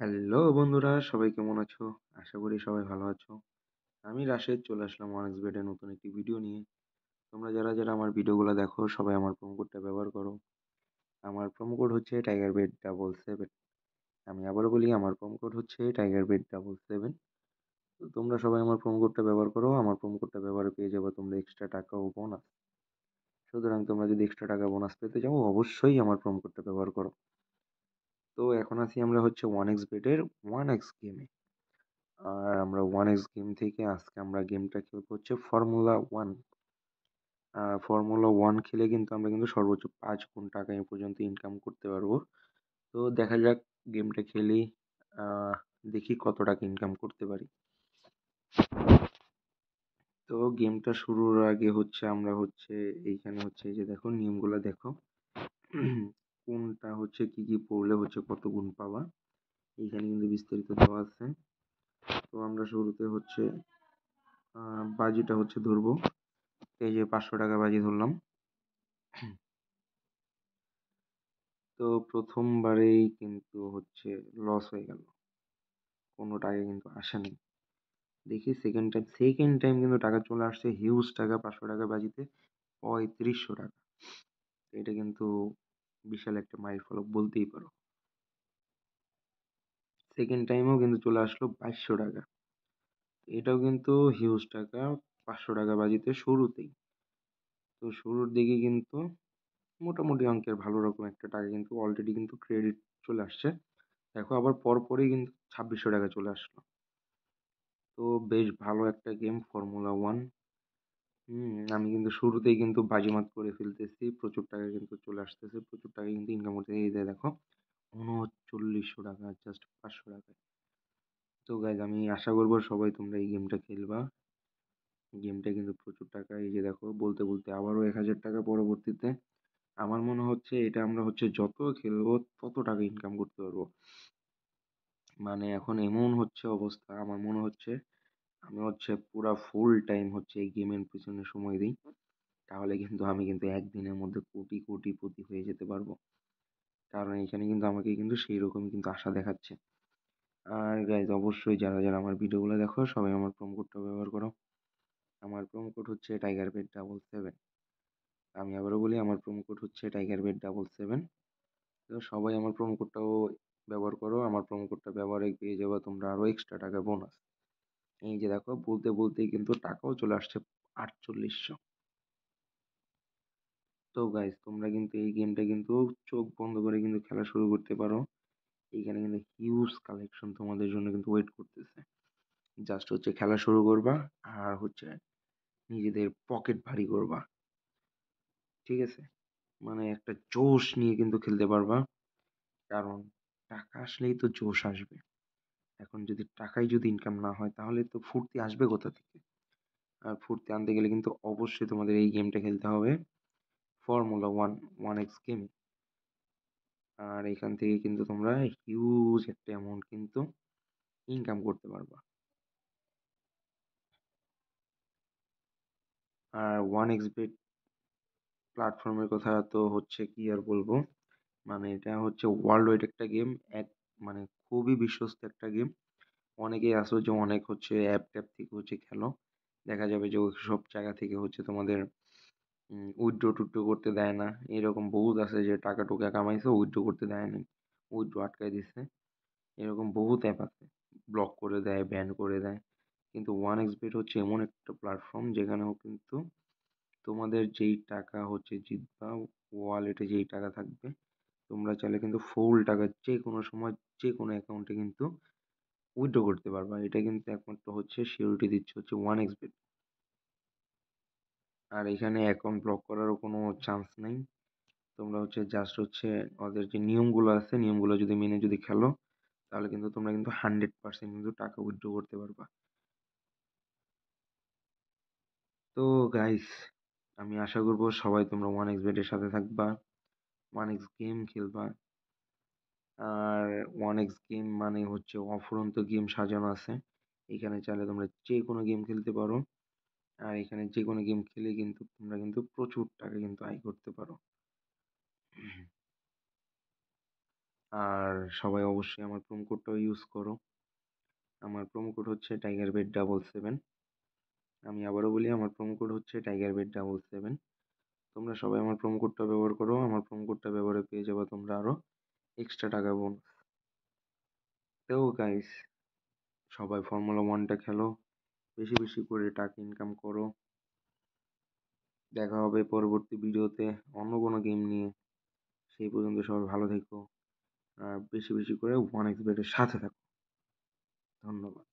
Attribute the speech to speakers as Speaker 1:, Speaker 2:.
Speaker 1: Hello বন্ধুরা, সবাই কেমন আছো? আশা করি সবাই ভালো আছো। আমি রাশেদ চলে আসলাম ওয়ানএক্সবেট নতুন একটি ভিডিও নিয়ে। তোমরা যারা আমার ভিডিওগুলো দেখো সবাই আমার প্রোমো কোডটা ব্যবহার করো। আমার প্রোমো কোড হচ্ছে টাইগারবেট77। আমি আবারও বলি, আমার প্রোমো কোড হচ্ছে টাইগারবেট77। তো তোমরা সবাই আমার প্রোমো কোডটা ব্যবহার করো। আমার প্রোমো কোডটা ব্যবহারে পেয়ে যাবে তোমরা এক্সট্রা টাকা ও বোনাস। সুতরাং তোমরা যদি এক্সট্রা টাকা বোনাস পেতে চাও অবশ্যই আমার প্রোমো কোডটা ব্যবহার করো। তো এখন আছি আমরা হচ্ছে ওয়ানএক্সবেটের 1x গেমে। আর আমরা 1x গেম থেকে আজকে আমরা গেমটা খেলবো হচ্ছে ফর্মুলা 1। ফর্মুলা 1 খেলে কিন্তু আমরা কিন্তু সর্বোচ্চ 5 গুণ টাকা এ পর্যন্ত ইনকাম করতে পারবো। তো দেখা যাক, গেমটা খেলি, আহ, দেখি কত টাকা ইনকাম করতে পারি। তো গেমটা শুরুর আগে হচ্ছে আমরা হচ্ছে এইখানে হচ্ছে এই যে দেখো নিয়মগুলো দেখো। কোনটা হচ্ছে কি কি পড়লে হচ্ছে কত গুণ পাওয়া, এইখানে কিন্তু বিস্তারিত দেওয়া আছে। তো আমরা শুরুতে হচ্ছে বাজিটা হচ্ছে ধরবো। এই যে 500 টাকা বাজি ধরলাম। তো প্রথমবারেই কিন্তু হচ্ছে লস হয়ে গেল, কোনো টাকা কিন্তু আসেনি। দেখি সেকেন্ড টাইম কিন্তু টাকা চলে আসছে, হিউজ টাকা। 500 টাকা বাজিতে 3500 টাকা। এটা কিন্তু বিশাল একটা মাইল ফলক বলতেই পারো। সেকেন্ড টাইমেও কিন্তু চলে আসলো 2200 টাকা। এটাও কিন্তু হিউজ টাকা, 500 টাকা বাজিতে শুরুতেই। তো শুরুর দিকে কিন্তু মোটামুটি অঙ্কের ভালো রকম একটা টাকা কিন্তু অলরেডি কিন্তু ক্রেডিট চলে আসছে। দেখো আবার পরপরই কিন্তু 2600 টাকা চলে আসলো। তো বেশ ভালো একটা গেম ফর্মুলা 1। আমি কিন্তু শুরুতেই কিন্তু বাজিমাত করে ফেলতেছি, প্রচুর টাকা কিন্তু চলে আসতেছে, প্রচুর টাকা কিন্তু ইনকাম করতে। এই যে দেখো 3900 টাকা জাস্ট 500 টাকায়। তো গাইজ আমি আশা করবো সবাই তোমরা এই গেমটা খেলবা। গেমটা কিন্তু প্রচুর টাকা। এই যে দেখো বলতে বলতে আবারও 1000 টাকা পরবর্তীতে। আমার মনে হচ্ছে এটা আমরা হচ্ছে যত খেলবো তত টাকা ইনকাম করতে পারবো। মানে এখন এমন হচ্ছে অবস্থা, আমার মনে হচ্ছে আমি হচ্ছে পুরা ফুল টাইম হচ্ছে এই গেমের পিছনে সময় দিই, তাহলে কিন্তু আমি কিন্তু একদিনের মধ্যে কোটি কোটিপতি হয়ে যেতে পারবো। কারণ এখানে কিন্তু আমাকে কিন্তু সেই রকমই কিন্তু আশা দেখাচ্ছে। আর গাইজ অবশ্যই যারা আমার ভিডিওগুলো দেখো সবাই আমার প্রোমো কোডটা ব্যবহার করো। আমার প্রোমো কোড হচ্ছে টাইগারবেট77। আমি আবারও বলি, আমার প্রোমো কোড হচ্ছে টাইগারবেট77। তো সবাই আমার প্রোমো কোডটাও ব্যবহার করো। আমার প্রোমো কোডটা ব্যবহারে পেয়ে যাবে তোমরা আরো এক্সট্রা টাকা বোনাস। এই যে দেখো বলতে বলতেই কিন্তু টাকাও চলে আসছে 4800। তো গাইস তোমরা কিন্তু এই গেমটা কিন্তু চোখ বন্ধ করে কিন্তু খেলা শুরু করতে পারো। এইখানে কিন্তু হিউজ কালেকশন তোমাদের জন্য কিন্তু ওয়েট করতেছে। জাস্ট হচ্ছে খেলা শুরু করবা আর হচ্ছে নিজেদের পকেট ভারী করবা। ঠিক আছে, মানে একটা জোশ নিয়ে কিন্তু খেলতে পারবা। কারণ টাকা আসলেই তো জোশ আসবে। এখন যদি টাকাই যদি ইনকাম না হয় তাহলে তো ফুর্তি আসবে কোথা থেকে? আর ফুর্তি আনতে গেলে কিন্তু অবশ্যই তোমাদের এই গেমটা খেলতে হবে, ফর্মুলা 1 1x গেম। আর এখান থেকে কিন্তু তোমরা হিউজ একটা অ্যামাউন্ট কিন্তু ইনকাম করতে পারবা। আর 1x বেট প্ল্যাটফর্মের কথা তো হচ্ছে কি আর বলবো, মানে এটা হচ্ছে ওয়ার্ল্ড ওয়াইড একটা গেম। এক মানে খুবই বিশ্বস্ত একটা গেম। অনেকেই আছো যে অনেক হচ্ছে অ্যাপ ট্যাপ থেকে হচ্ছে খেলো, দেখা যাবে যে ওই সব জায়গা থেকে হচ্ছে তোমাদের উইথড্র টুইড্রো করতে দেয় না। এরকম বহুত আছে যে টাকা টুকা কামাইছে, উইথড্র করতে দেয় নাই, উইথড্র আটকায় দিছে। এরকম বহুত অ্যাপ আছে, ব্লক করে দেয়, ব্যান করে দেয়। কিন্তু 1xBet হচ্ছে এমন একটা প্ল্যাটফর্ম যেখানেও কিন্তু তোমাদের যেই টাকা হচ্ছে জিতবা, ওয়ালেটে যেই টাকা থাকবে, তোমরা চাইলে কিন্তু ফুল টাকা যে কোনো সময় যে কোনো অ্যাকাউন্টে কিন্তু উইথড্র করতে পারবা। এটা কিন্তু একমাত্র হচ্ছে সিওরিটি দিচ্ছে হচ্ছে 1xBet। আর এখানে অ্যাকাউন্ট ব্লক করারও কোনো চান্স নেই। তোমরা হচ্ছে জাস্ট হচ্ছে ওদের যে নিয়মগুলো আছে, নিয়মগুলো যদি মেনে যদি খেলো, তাহলে কিন্তু তোমরা কিন্তু 100% কিন্তু টাকা উইথড্র করতে পারবা। তো গাইস আমি আশা করবো সবাই তোমরা 1xBet এর সাথে থাকবা, 1x গেম খেলবা। আর 1x গেম মানে হচ্ছে অফুরন্ত গেম সাজানো আছে। এখানে চাইলে তোমরা যে কোনো গেম খেলতে পারো। আর এখানে যে কোনো গেম খেলে কিন্তু তোমরা কিন্তু প্রচুর টাকা কিন্তু আয় করতে পারো। আর সবাই অবশ্যই আমার প্রোমো কোডটাও ইউজ করো। আমার প্রোমো কোড হচ্ছে tigerbet77। আমি আবারও বলি, আমার প্রোমো কোড হচ্ছে tigerbet77। তোমরা সবাই আমার প্রোমো কোডটা ব্যবহার করো। আমার প্রোমো কোডটা ব্যবহারে পেয়ে যাবে তোমরা আরও এক্সট্রা টাকা বোনাস। তো গাইস, সবাই ফর্মুলা 1টা খেলো, বেশি বেশি করে টাকা ইনকাম করো। দেখা হবে পরবর্তী ভিডিওতে অন্য কোনো গেম নিয়ে। সেই পর্যন্ত সবাই ভালো থেকো আর বেশি বেশি করে 1xBet এর সাথে থাকো। ধন্যবাদ।